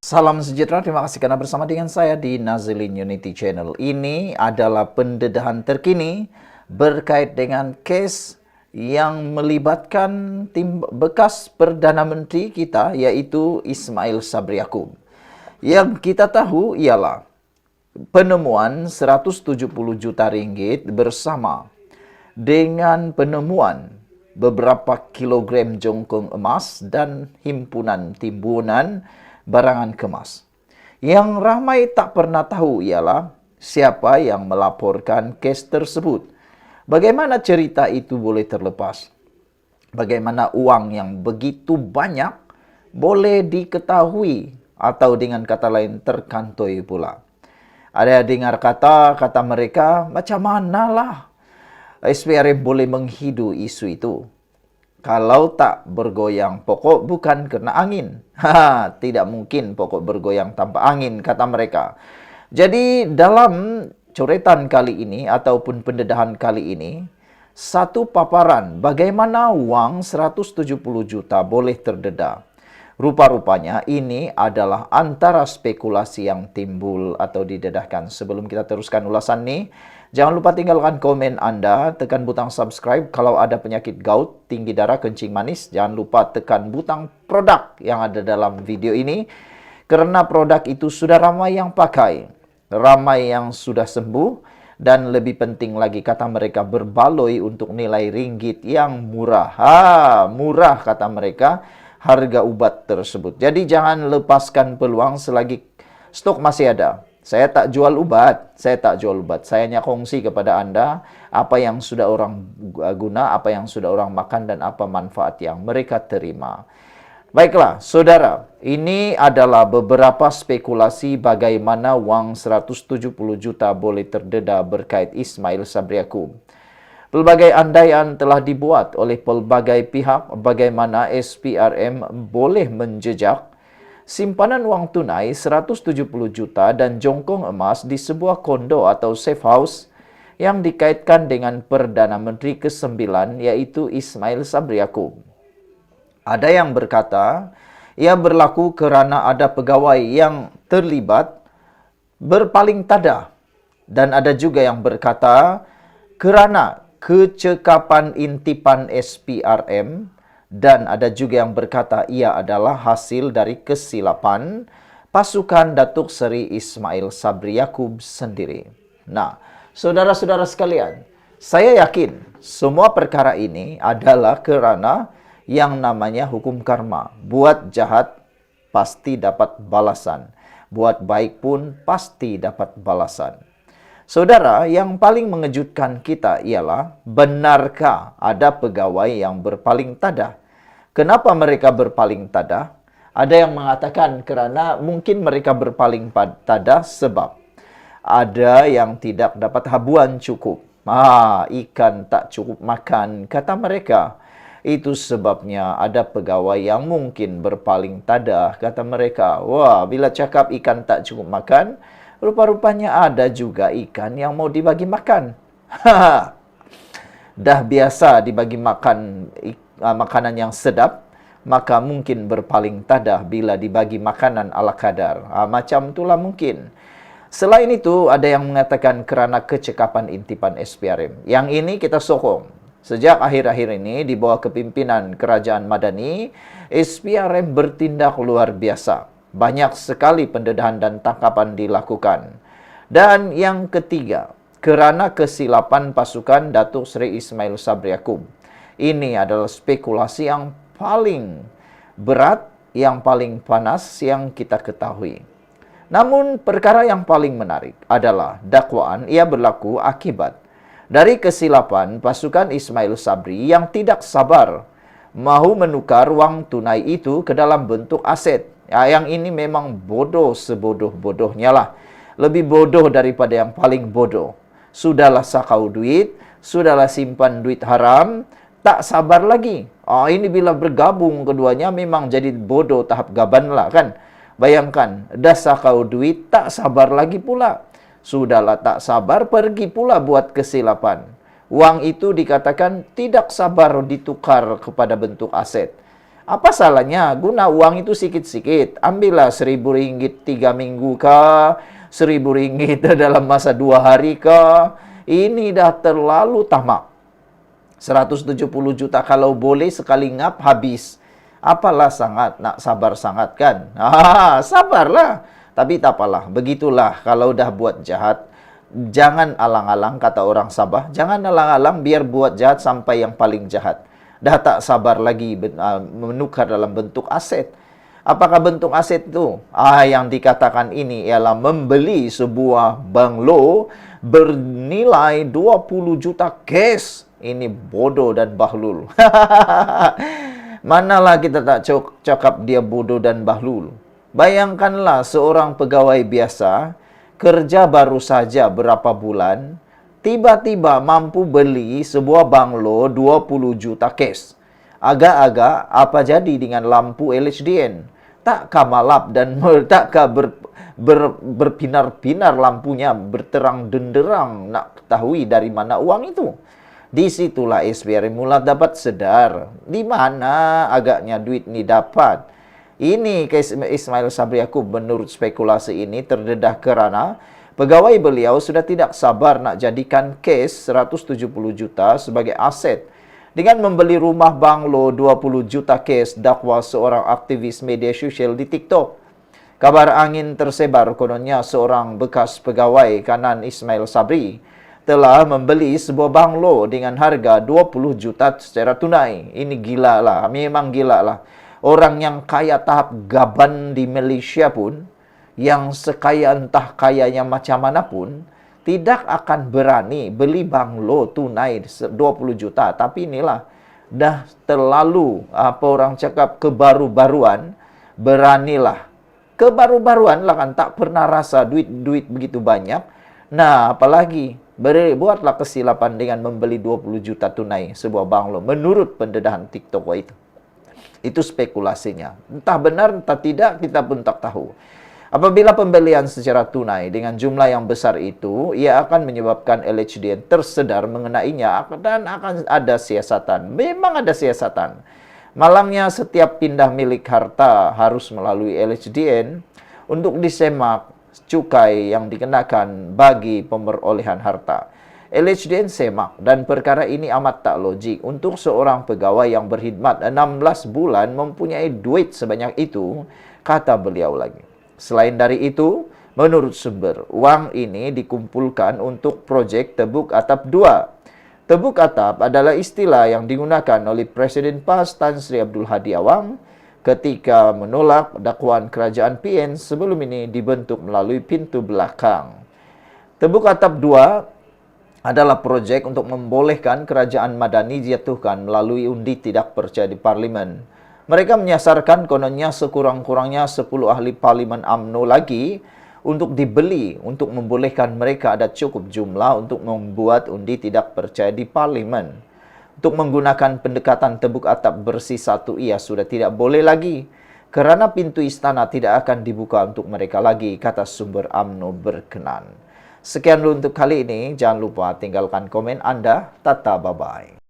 Salam sejahtera, terima kasih karena bersama dengan saya di Nazilin Unity Channel. Ini adalah pendedahan terkini berkait dengan kes yang melibatkan tim bekas Perdana Menteri kita, yaitu Ismail Sabri Yaakob. Yang kita tahu ialah penemuan 170 juta ringgit bersama dengan penemuan beberapa kilogram jongkong emas dan himpunan timbunan barangan kemas. Yang ramai tak pernah tahu ialah siapa yang melaporkan kes tersebut. Bagaimana cerita itu boleh terlepas? Bagaimana uang yang begitu banyak boleh diketahui atau dengan kata lain terkantoi pula. Ada dengar kata mereka, macam manalah SPRM boleh menghidu isu itu. Kalau tak bergoyang pokok bukan kena angin. Tidak mungkin pokok bergoyang tanpa angin, kata mereka. Jadi dalam coretan kali ini ataupun pendedahan kali ini, satu paparan bagaimana wang 170 juta boleh terdedah. Rupa-rupanya ini adalah antara spekulasi yang timbul atau didedahkan. Sebelum kita teruskan ulasan ini, jangan lupa tinggalkan komen Anda, tekan butang subscribe. Kalau ada penyakit gout, tinggi darah, kencing manis, jangan lupa tekan butang produk yang ada dalam video ini. Karena produk itu sudah ramai yang pakai, ramai yang sudah sembuh, dan lebih penting lagi kata mereka berbaloi untuk nilai ringgit yang murah. Murah kata mereka harga ubat tersebut. Jadi jangan lepaskan peluang selagi stok masih ada. Saya tak jual ubat, Saya hanya kongsi kepada Anda apa yang sudah orang guna, apa yang sudah orang makan, dan apa manfaat yang mereka terima. Baiklah, saudara, ini adalah beberapa spekulasi bagaimana wang 170 juta boleh terdedah berkait Ismail Sabri Yaakob. Pelbagai andaian telah dibuat oleh pelbagai pihak bagaimana SPRM boleh menjejak simpanan wang tunai 170 juta dan jongkong emas di sebuah kondo atau safe house yang dikaitkan dengan Perdana Menteri ke-9 yaitu Ismail Sabri Yaakob. Ada yang berkata, ia berlaku kerana ada pegawai yang terlibat berpaling tada. Dan ada juga yang berkata, kerana kecekapan intipan SPRM, dan ada juga yang berkata ia adalah hasil dari kesilapan pasukan Datuk Seri Ismail Sabri Yaakob sendiri. Nah, saudara-saudara sekalian, saya yakin semua perkara ini adalah kerana yang namanya hukum karma. Buat jahat pasti dapat balasan. Buat baik pun pasti dapat balasan. Saudara, yang paling mengejutkan kita ialah, benarkah ada pegawai yang berpaling tada? Kenapa mereka berpaling tada? Ada yang mengatakan kerana mungkin mereka berpaling tada sebab ada yang tidak dapat habuan cukup. Ikan tak cukup makan, kata mereka. Itu sebabnya ada pegawai yang mungkin berpaling tada, kata mereka. Wah, bila cakap ikan tak cukup makan, rupa-rupanya ada juga ikan yang mau dibagi makan. Dah biasa dibagi makan makanan yang sedap, maka mungkin berpaling tadah bila dibagi makanan ala kadar. Macam itulah mungkin. Selain itu, ada yang mengatakan kerana kecekapan intipan SPRM. Yang ini kita sokong. Sejak akhir-akhir ini, di bawah kepimpinan Kerajaan Madani, SPRM bertindak luar biasa. Banyak sekali pendedahan dan tangkapan dilakukan. Dan yang ketiga, kerana kesilapan pasukan Datuk Seri Ismail Sabri Yaakob. Ini adalah spekulasi yang paling berat, yang paling panas yang kita ketahui. Namun perkara yang paling menarik adalah dakwaan ia berlaku akibat dari kesilapan pasukan Ismail Sabri yang tidak sabar mahu menukar wang tunai itu ke dalam bentuk aset. Yang ini memang bodoh sebodoh-bodohnya lah. Lebih bodoh daripada yang paling bodoh. Sudahlah sakau duit, sudahlah simpan duit haram, tak sabar lagi. Ini bila bergabung keduanya memang jadi bodoh tahap gaban lah kan. Bayangkan, dah sakau duit, tak sabar lagi pula. Sudahlah tak sabar, pergi pula buat kesilapan. Wang itu dikatakan tidak sabar ditukar kepada bentuk aset. Apa salahnya? Guna uang itu sikit-sikit. Ambillah RM1.000 3 minggu kah? RM1.000 dalam masa 2 hari kah? Ini dah terlalu tamak. 170 juta kalau boleh sekali ngap habis. Apalah sangat, nak sabar sangat kan? Sabarlah. Tapi tak apalah, begitulah kalau dah buat jahat. Jangan alang-alang, kata orang Sabah. Jangan alang-alang biar buat jahat sampai yang paling jahat. Dah tak sabar lagi menukar dalam bentuk aset. Apakah bentuk aset itu? Yang dikatakan ini ialah membeli sebuah banglo bernilai 20 juta cash. Ini bodoh dan bahlul. Manalah kita tak cakap dia bodoh dan bahlul. Bayangkanlah seorang pegawai biasa, kerja baru saja berapa bulan, tiba-tiba mampu beli sebuah banglo 20 juta cash. Agak-agak apa jadi dengan lampu LHDN? Takkah malap dan takkah berpinar-pinar lampunya, berterang denderang, nak ketahui dari mana uang itu? Disitulah SPRI mula dapat sedar, di mana agaknya duit ini dapat. Ini kes Ismail Sabri Yaakob menurut spekulasi ini terdedah kerana pegawai beliau sudah tidak sabar nak jadikan kes 170 juta sebagai aset. Dengan membeli rumah banglo 20 juta cash, dakwa seorang aktivis media sosial di TikTok. Kabar angin tersebar kononnya seorang bekas pegawai kanan Ismail Sabri telah membeli sebuah banglo dengan harga 20 juta secara tunai. Ini gila lah, memang gila lah. Orang yang kaya tahap gaban di Malaysia pun, yang sekaya entah kayanya macam mana pun, tidak akan berani beli banglo tunai 20 juta. Tapi inilah, dah terlalu, apa orang cakap, kebaru-baruan, beranilah. Kebaru-baruan lah kan, tak pernah rasa duit begitu banyak. Nah, apalagi, buatlah kesilapan dengan membeli 20 juta tunai sebuah banglo. Menurut pendedahan TikTok itu. Itu spekulasinya. Entah benar, entah tidak, kita pun tak tahu. Apabila pembelian secara tunai dengan jumlah yang besar itu, ia akan menyebabkan LHDN tersedar mengenainya dan akan ada siasatan. Memang ada siasatan. Malangnya setiap pindah milik harta harus melalui LHDN untuk disemak cukai yang dikenakan bagi pemerolehan harta. LHDN semak dan perkara ini amat tak logik untuk seorang pegawai yang berkhidmat 16 bulan mempunyai duit sebanyak itu, kata beliau lagi. Selain dari itu, menurut sumber, uang ini dikumpulkan untuk projek Tebuk Atap 2. Tebuk Atap adalah istilah yang digunakan oleh Presiden PAS Tan Sri Abdul Hadi Awang ketika menolak dakwaan kerajaan PN sebelum ini dibentuk melalui pintu belakang. Tebuk Atap 2 adalah projek untuk membolehkan kerajaan Madani dijatuhkan melalui undi tidak percaya di Parlimen. Mereka menyasarkan kononnya sekurang-kurangnya 10 ahli Parlimen UMNO lagi untuk dibeli, untuk membolehkan mereka ada cukup jumlah untuk membuat undi tidak percaya di Parlimen. Untuk menggunakan pendekatan tebuk atap bersih satu ia sudah tidak boleh lagi, kerana pintu istana tidak akan dibuka untuk mereka lagi, kata sumber UMNO berkenan. Sekian dulu untuk kali ini. Jangan lupa tinggalkan komen Anda. Tata, bye-bye.